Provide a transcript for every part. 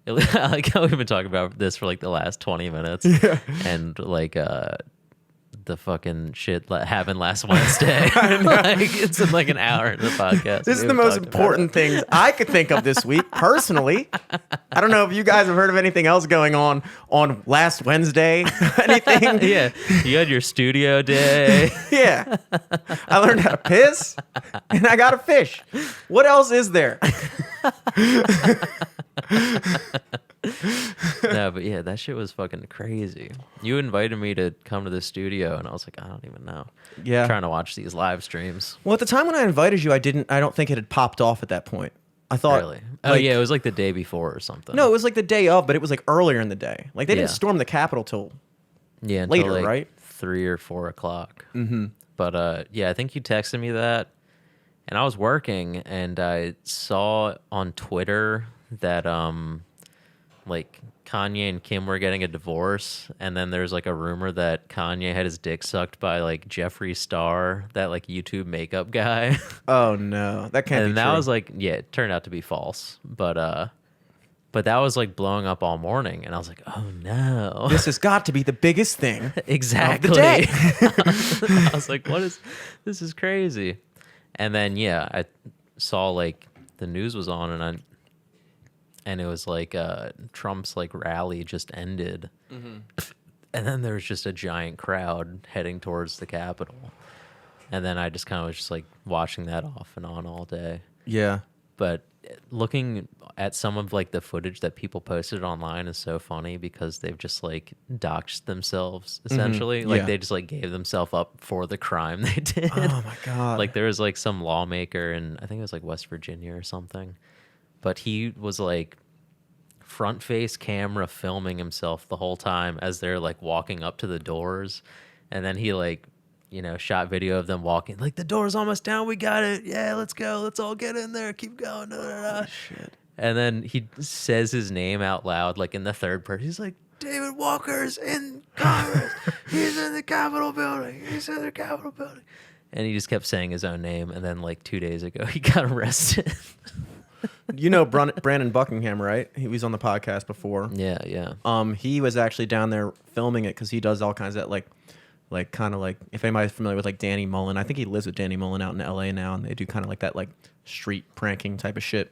I like how we've been talking about this for like the last 20 minutes. Yeah. And like the fucking shit happened last Wednesday. Like it's in like an hour in the podcast. This is the most important things I could think of this week, personally. I don't know if you guys have heard of anything else going on last Wednesday. Anything? Yeah, you had your studio day. Yeah. I learned how to piss, and I got a fish. What else is there? No, but yeah, that shit was fucking crazy. You invited me to come to the studio, and I was like, I don't even know. Yeah. I'm trying to watch these live streams. Well, at the time when I invited you, I don't think it had popped off at that point. I thought, Really? Oh, like- yeah, it was like the day before or something. No, it was like the day of, but it was like earlier in the day. Like they didn't Yeah. storm the Capitol till yeah, until later, like right? 3 or 4 o'clock. Mm-hmm. But yeah, I think you texted me that, and I was working, and I saw on Twitter that like Kanye and Kim were getting a divorce, and then there's like a rumor that Kanye had his dick sucked by like Jeffree Star, that like YouTube makeup guy. Oh no, that can't be And that true. was like, yeah, it turned out to be false. But that was like blowing up all morning, and I was like, oh no. This has got to be the biggest thing. Exactly. Of the day. I was like, this is crazy. And then yeah, I saw like the news was on, and it was like Trump's like rally just ended. Mm-hmm. And then there was just a giant crowd heading towards the Capitol. And then I just kind of was just like watching that off and on all day. Yeah. But looking at some of like the footage that people posted online is so funny, because they've just like doxed themselves essentially. Like Yeah. they just like gave themselves up for the crime they did. Oh my god. Like there was like some lawmaker in, I think it was like West Virginia or something, but he was like front face camera filming himself the whole time as they're like walking up to the doors, and then he like, you know, shot video of them walking, like, the door's almost down, we got it, yeah, let's go, let's all get in there, keep going. Da, da, da. Shit. And then he says his name out loud, like in the third person. He's like, David Walker's in Congress. He's in the Capitol building. He's in the Capitol building. And he just kept saying his own name. And then like 2 days ago, he got arrested. You know Brandon Buckingham, right? He was on the podcast before. Yeah. He was actually down there filming it because he does all kinds of like kind of like, if anybody's familiar with like Danny Mullen, I think he lives with Danny Mullen out in LA now, and they do kind of like that like street pranking type of shit.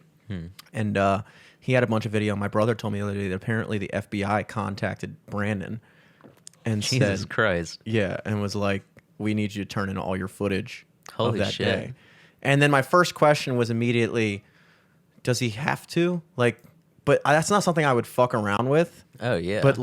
And he had a bunch of video. My brother told me the other day that apparently the FBI contacted Brandon and Jesus said, Christ. yeah, and was like, we need you to turn in all your footage Holy of that shit. day. And then my first question was immediately, does he have to? Like, but that's not something I would fuck around with. Oh, yeah. But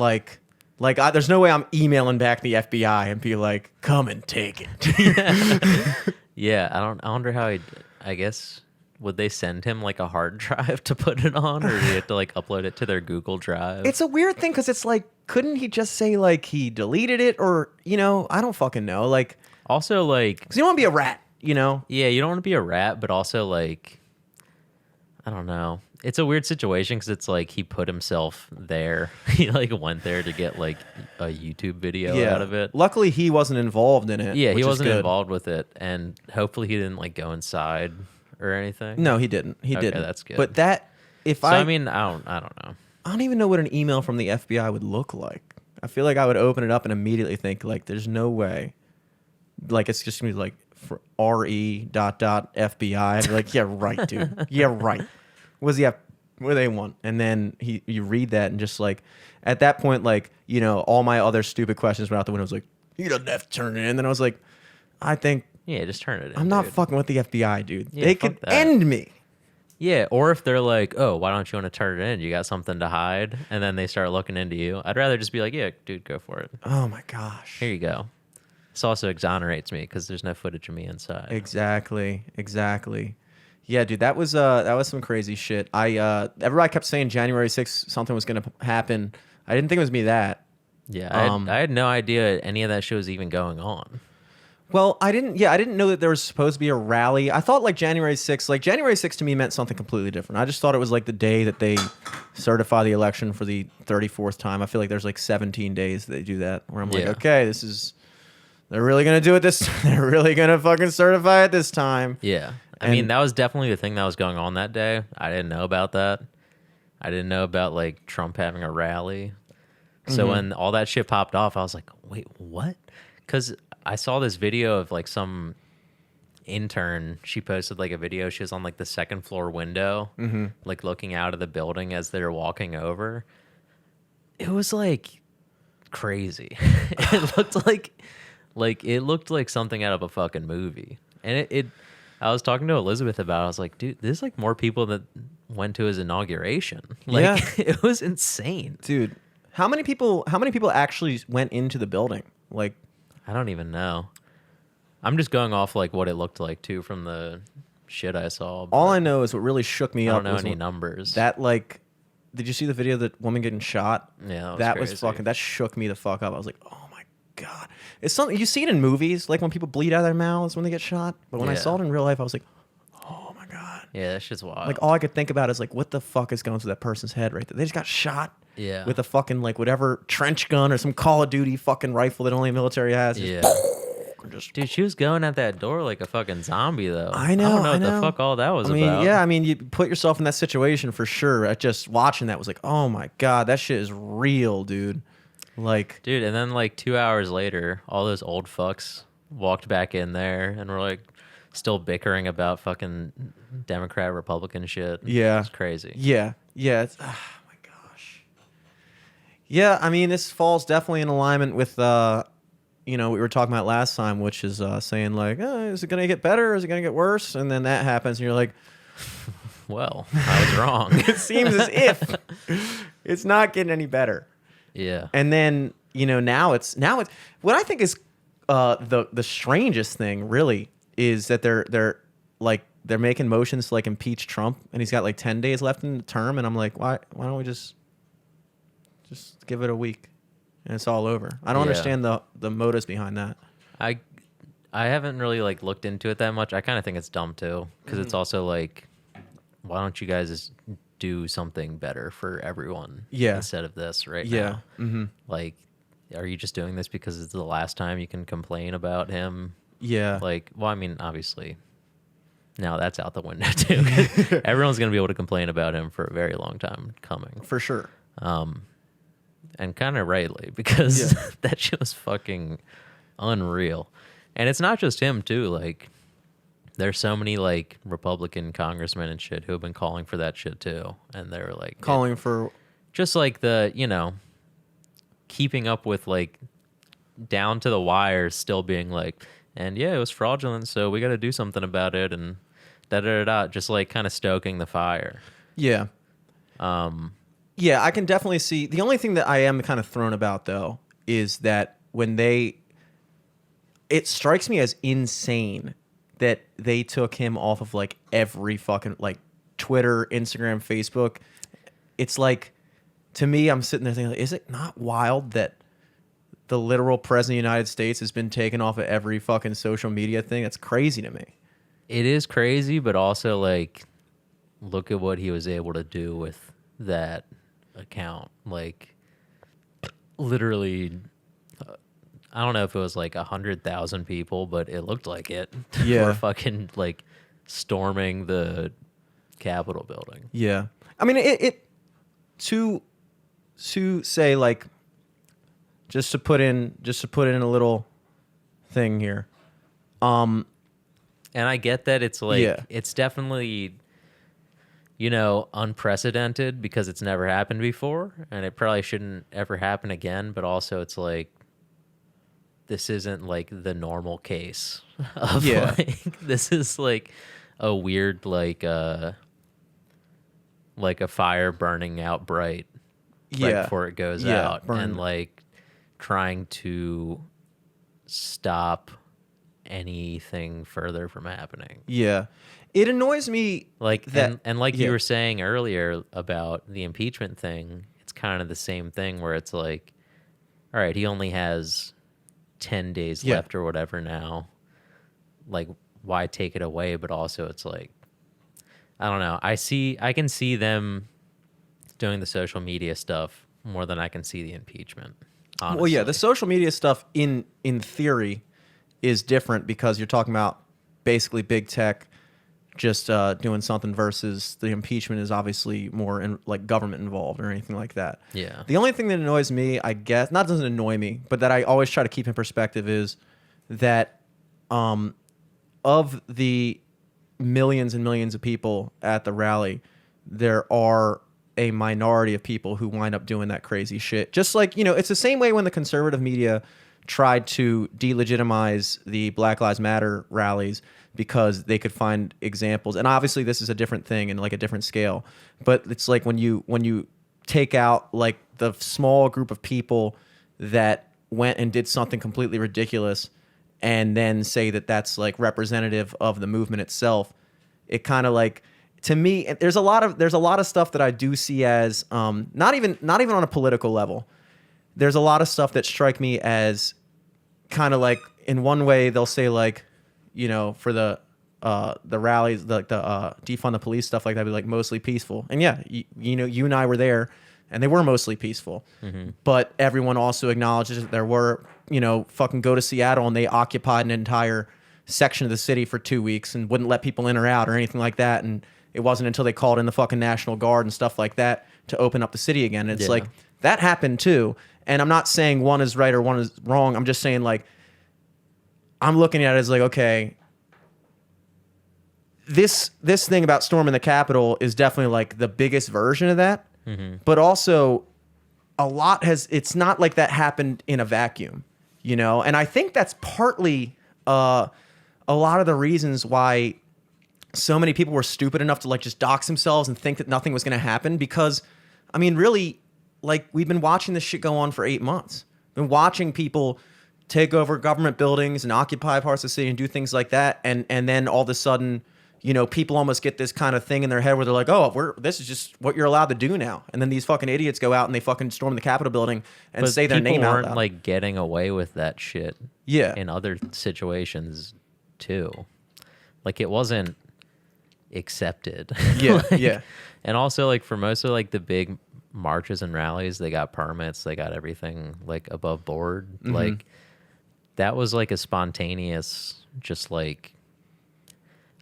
there's no way I'm emailing back the FBI and be like, come and take it. Yeah, I wonder how I guess, would they send him like a hard drive to put it on, or do you have to like upload it to their Google Drive? It's a weird thing because it's like, couldn't he just say like he deleted it, or, you know, I don't fucking know. Like, Also, like, because you don't want to be a rat, you know? yeah, you don't want to be a rat, but also like, I don't know. It's a weird situation because it's like he put himself there. He like went there to get like a YouTube video out of it. Luckily, he wasn't involved in it. Yeah, which he is wasn't good. involved with it, and hopefully he didn't like go inside or anything. No, he didn't. He Okay, didn't. that's good. But that, if So I I mean, I don't know. I don't even know what an email from the FBI would look like. I feel like I would open it up and immediately think like, there's no way. Like, it's just gonna be like for re.FBI. I'd be like, yeah, right, dude. Yeah, right. What does he have? What do they want? And then you read that and just like, at that point, like, you know, all my other stupid questions went out the window. I was like, he doesn't have to turn it in. Then I was like, I think Yeah, just turn it in. I'm not dude. fucking with the FBI, dude. Yeah, they fuck could that. end me. Yeah, or if they're like, oh, why don't you want to turn it in? You got something to hide, and then they start looking into you. I'd rather just be like, yeah, dude, go for it. Oh my gosh. Here you go. This also exonerates me because there's no footage of me inside. Exactly. Yeah, dude, that was some crazy shit. Everybody kept saying January 6th something was gonna happen. I didn't think it was me that. Yeah, I had no idea any of that shit was even going on. Well, I didn't know that there was supposed to be a rally. I thought like January 6th to me meant something completely different. I just thought it was like the day that they certify the election for the 34th time. I feel like there's like 17 days that they do that, where I'm like, Yeah. okay, they're really gonna do it this. They're really gonna fucking certify it this time. Yeah. I And- mean, that was definitely the thing that was going on that day. I didn't know about that. I didn't know about like Trump having a rally. So Mm-hmm. when all that shit popped off, I was like, wait, what? Because I saw this video of like some intern. She posted like a video. She was on like the second floor window, like looking out of the building as they're walking over. It was like crazy. It looked like it looked like something out of a fucking movie. And it I was talking to Elizabeth about it. I was like, dude, there's like more people that went to his inauguration. Like Yeah. it was insane. Dude, how many people actually went into the building? Like, I don't even know. I'm just going off like what it looked like too from the shit I saw. all but I know is what really shook me I up don't know was any when- numbers. that, like, did you see the video of the woman getting shot? Yeah, that was was crazy. fucking, that shook me the fuck up. I was like, oh my God. It's something, you see it in movies, like when people bleed out of their mouths when they get shot. But when I Yeah. saw it in real life, I was like, oh my God. Yeah, that shit's wild. Like, all I could think about is, like, what the fuck is going through that person's head right there? They just got shot Yeah. with a fucking, like, whatever trench gun or some Call of Duty fucking rifle that only military has. Yeah. Just, Dude, she was going at that door like a fucking zombie though. I know. I don't know I what know. the fuck all that was I mean, about. yeah, I mean, you put yourself in that situation for sure. Just watching that was like, oh my God, that shit is real, dude. Like, Dude, and then like 2 hours later, all those old fucks walked back in there and were like still bickering about fucking Democrat Republican shit. Yeah. It's crazy. yeah, it's, oh my gosh. Yeah, I mean, this falls definitely in alignment with, we were talking about last time, which is saying like, is it going to get better? Is it going to get worse? And then that happens and you're like, Well, I was wrong. it seems as if it's not getting any better. Yeah. And then, now it's what I think is the strangest thing really is that they're making motions to like impeach Trump, and he's got like 10 days left in the term, and I'm like, why don't we just give it a week and it's all over? I don't Yeah. understand the motives behind that. I haven't really like looked into it that much. I kind of think it's dumb too, because it's also like, why don't you guys just do something better for everyone? Yeah. Instead of this right Yeah. now. Mm-hmm. Like, are you just doing this because it's the last time you can complain about him? Yeah. Like, well, I mean, obviously, now that's out the window too. 'Cause everyone's gonna be able to complain about him for a very long time coming. For sure. And kind of rightly, because Yeah. that shit was fucking unreal. And it's not just him too. Like, there's so many like Republican congressmen and shit who have been calling for that shit too, and they're like Calling for just like the keeping up with like down to the wire, still being like, and yeah, it was fraudulent, so we got to do something about it, and da da da da, just like kind of stoking the fire. yeah. Yeah, I can definitely see. The only thing that I am kind of thrown about, though, is that it strikes me as insane that they took him off of like every fucking like Twitter, Instagram, Facebook. It's like, to me, I'm sitting there thinking, like, is it not wild that the literal president of the United States has been taken off of every fucking social media thing? That's crazy to me. It is crazy, but also like, look at what he was able to do with that account. Like, literally, I don't know if it was like 100,000 people, but it looked like it. Yeah. Were fucking like storming the Capitol building. Yeah, I mean it to say like just to put in a little thing here. And I get that it's like, Yeah. it's definitely, unprecedented because it's never happened before, and it probably shouldn't ever happen again. But also, it's like, this isn't like the normal case of Yeah. like, this is like a weird, like a fire burning out bright right Yeah. before it goes Yeah, out, burn. and like trying to stop anything further from happening. Yeah, it annoys me Like that and like yeah. you were saying earlier about the impeachment thing, it's kind of the same thing where it's like, all right, he only has 10 days Yeah. left or whatever now. Like, why take it away? But also it's like, I don't know. I can see them doing the social media stuff more than I can see the impeachment. Honestly. Well, yeah, the social media stuff in theory is different because you're talking about basically big tech just doing something versus the impeachment is obviously more like government involved or anything like that. Yeah. The only thing that annoys me, I guess, not doesn't annoy me, but that I always try to keep in perspective is that of the millions and millions of people at the rally, there are a minority of people who wind up doing that crazy shit. Just like, it's the same way when the conservative media tried to delegitimize the Black Lives Matter rallies because they could find examples. And obviously this is a different thing and like a different scale. But it's like when you take out like the small group of people that went and did something completely ridiculous and then say that that's like representative of the movement itself, it kind of like, to me, there's a lot of stuff that I do see as not even on a political level. There's a lot of stuff that strike me as kind of like, in one way they'll say like, for the rallies, like the defund the police stuff like that, be like mostly peaceful. And yeah, you and I were there, and they were mostly peaceful. Mm-hmm. But everyone also acknowledges that there were, fucking go to Seattle and they occupied an entire section of the city for 2 weeks and wouldn't let people in or out or anything like that. And it wasn't until they called in the fucking National Guard and stuff like that to open up the city again. And it's like, that happened too. And I'm not saying one is right or one is wrong. I'm just saying, like, I'm looking at it as like, okay, this thing about storming the Capitol is definitely like the biggest version of that. Mm-hmm. But also it's not like that happened in a vacuum, And I think that's partly a lot of the reasons why so many people were stupid enough to like just dox themselves and think that nothing was going to happen, because I mean, really, like, we've been watching this shit go on for 8 months. Been watching people take over government buildings and occupy parts of the city and do things like that, and then all of a sudden, people almost get this kind of thing in their head where they're like, oh, this is just what you're allowed to do now. And then these fucking idiots go out and they fucking storm the Capitol building and say their name out loud. People weren't like getting away with that shit. Yeah. In other situations too. Like, it wasn't accepted. Yeah. Like, yeah. And also, like, for most of like the big marches and rallies, they got permits, they got everything like above board. Mm-hmm. Like, that was like a spontaneous, just like,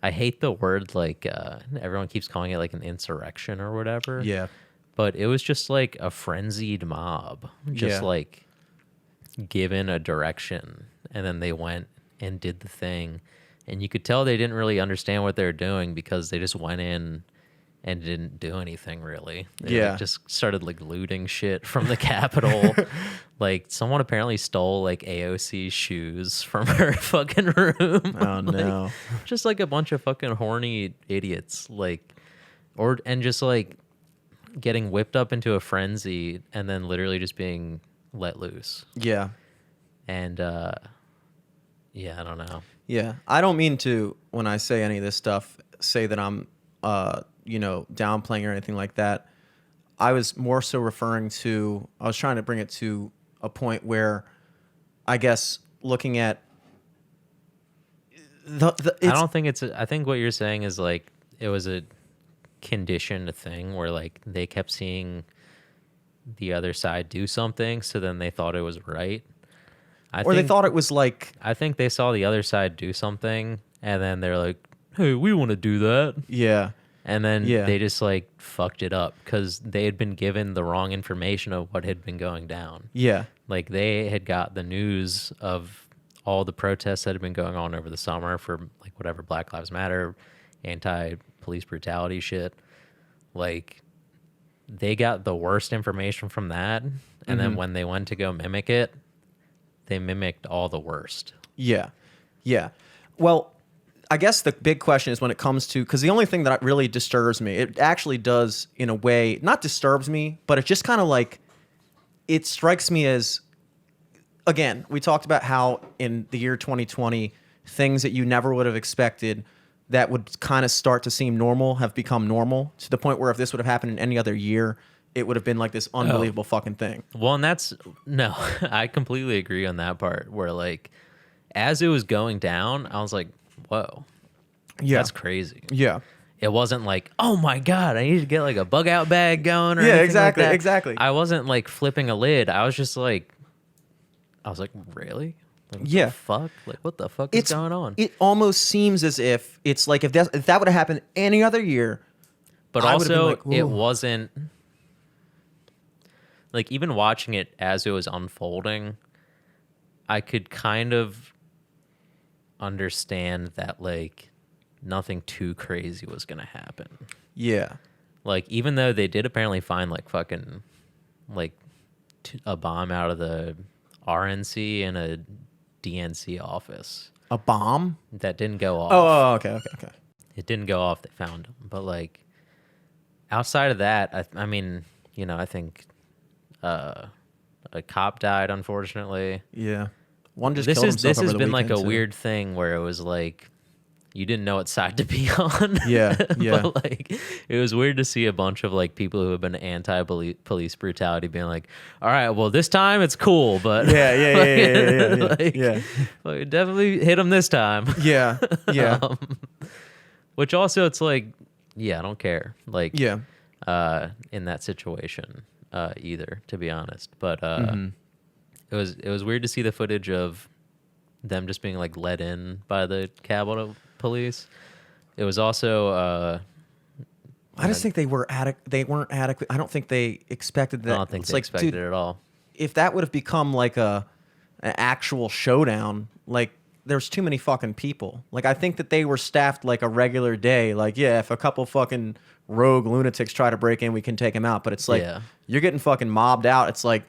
I hate the word, like, everyone keeps calling it like an insurrection or whatever. Yeah. But it was just like a frenzied mob, just like given a direction, and then they went and did the thing. And you could tell they didn't really understand what they were doing, because they just went in and didn't do anything really. They like, just started like looting shit from the Capitol. Like, someone apparently stole like AOC's shoes from her fucking room. Oh no. Just like a bunch of fucking horny idiots, like, and just like getting whipped up into a frenzy and then literally just being let loose. Yeah. And I don't know. Yeah. I don't mean to, when I say any of this stuff, say that I'm downplaying or anything like that. I was more so referring to, I was trying to bring it to a point where, I guess, looking at I don't think I think what you're saying is like, it was a conditioned thing where like they kept seeing the other side do something, so then they thought it was right. They thought it was like, I think they saw the other side do something, and then they're like, hey, we want to do that. Yeah. And then they just like fucked it up because they had been given the wrong information of what had been going down. Yeah. Like, they had got the news of all the protests that had been going on over the summer for like whatever Black Lives Matter, anti-police brutality shit. Like, they got the worst information from that. And then when they went to go mimic it, they mimicked all the worst. Yeah. Yeah. Well, I guess the big question is when it comes to, because the only thing that really disturbs me, it actually does in a way, not disturbs me, but it just kind of like, it strikes me as, again, we talked about how in the year 2020, things that you never would have expected that would kind of start to seem normal have become normal, to the point where if this would have happened in any other year, it would have been like this unbelievable fucking thing. Well, and I completely agree on that part, where like, as it was going down, I was like, whoa, that's crazy. Yeah. It wasn't like, oh my God, I need to get like a bug out bag going or yeah, anything exactly, like that. Exactly. I wasn't like flipping a lid. I was like, really? Like, what Yeah. the fuck? Like, what the fuck is going on? It almost seems as if it's like if that would have happened any other year, But I would have been also, like, it "Ooh." wasn't like, even watching it as it was unfolding, I could kind of understand that like nothing too crazy was gonna happen. Yeah. Like, even though they did apparently find like fucking like a bomb out of the RNC in a DNC office A bomb? that didn't go off. Oh, okay. It didn't go off. They found him, but like outside of that, I mean, I think a cop died, unfortunately. Yeah. One just This killed is himself this over has the been like a weekend, too. weird thing where it was like you didn't know what side to be on. Yeah, yeah. But like it was weird to see a bunch of like people who have been anti-police brutality being like, all right, well this time it's cool, but Yeah. like, Yeah. like, definitely hit him this time. Yeah. Yeah. Which also it's like, yeah, I don't care. Like, Yeah. in that situation, either, to be honest. But Mm-hmm. it was weird to see the footage of them just being like let in by the Capitol Police. It was also I just think they weren't adequate. I don't think they expected that. I don't think It's they like, expected dude, it at all. if that would have become like an actual showdown, like there's too many fucking people. Like I think that they were staffed like a regular day. Like, yeah, if a couple fucking rogue lunatics try to break in, we can take them out. But it's like Yeah. you're getting fucking mobbed out. It's like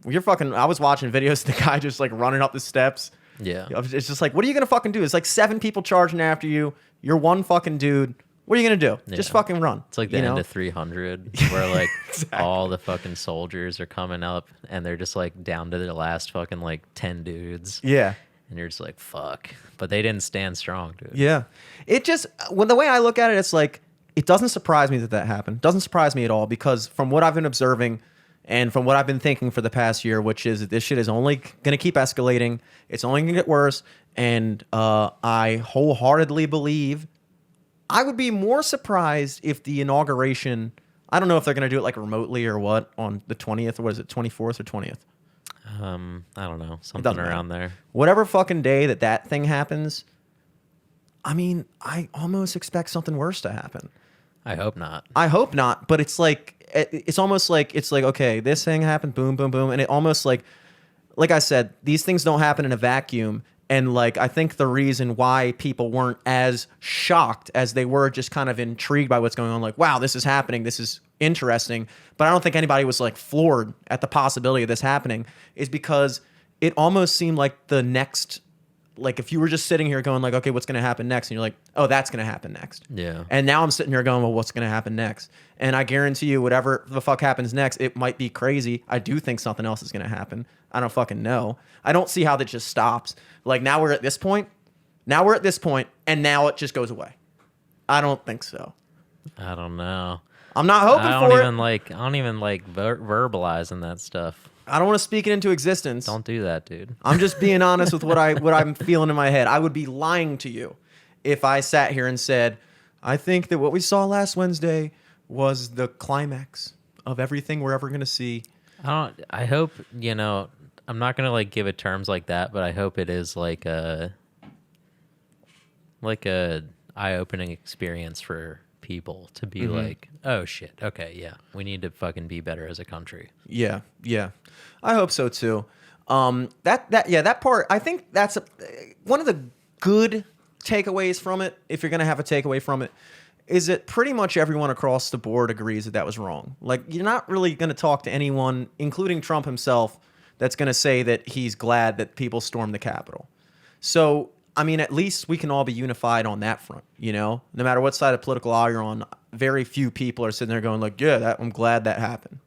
you're fucking. I was watching videos of the guy just like running up the steps. Yeah. It's just like, what are you gonna fucking do? It's like 7 people charging after you. You're one fucking dude. What are you gonna do? Just Yeah. fucking run. It's like the end of 300 where like all the fucking soldiers are coming up and they're just like down to their last fucking like 10 dudes. Yeah. And you're just like, fuck. But they didn't stand strong, dude. Yeah. It just, when the way I look at it, it's like, it doesn't surprise me that happened. Doesn't surprise me at all because from what I've been observing and from what I've been thinking for the past year, which is that this shit is only going to keep escalating. It's only going to get worse. And I wholeheartedly believe I would be more surprised if the inauguration, I don't know if they're going to do it like remotely or what on the 20th, or what is it, 24th or 20th? I don't know. Something doesn't around there. Whatever fucking day that thing happens, I mean, I almost expect something worse to happen. I hope not. I hope not, but it's almost like, okay, this thing happened, boom, boom, boom. And it almost like I said, these things don't happen in a vacuum. And like, I think the reason why people weren't as shocked as they were just kind of intrigued by what's going on, like, wow, this is happening. This is interesting. But I don't think anybody was like floored at the possibility of this happening, is because it almost seemed like the next, like if you were just sitting here going like, okay, what's going to happen next? And you're like, oh, that's going to happen next. Yeah. And now I'm sitting here going, well, what's going to happen next? And I guarantee you, whatever the fuck happens next, it might be crazy. I do think something else is going to happen. I don't fucking know. I don't see how that just stops. Like now we're at this point. And now it just goes away. I don't think so. I don't know. I'm not hoping I don't for even it. like. I don't even like verbalizing that stuff. I don't want to speak it into existence. Don't do that, dude. I'm just being honest with what I'm feeling in my head. I would be lying to you if I sat here and said, I think that what we saw last Wednesday was the climax of everything we're ever going to see. I hope, I'm not gonna like give it terms like that, but I hope it is like a eye-opening experience for people to be like, oh shit, okay, yeah, we need to fucking be better as a country. Yeah. I hope so too. That part, I think that's one of the good takeaways from it, if you're going to have a takeaway from it, is that pretty much everyone across the board agrees that was wrong. Like, you're not really going to talk to anyone, including Trump himself, that's going to say that he's glad that people stormed the Capitol. So, I mean, at least we can all be unified on that front, No matter what side of political aisle you're on, very few people are sitting there going like, yeah, I'm glad that happened.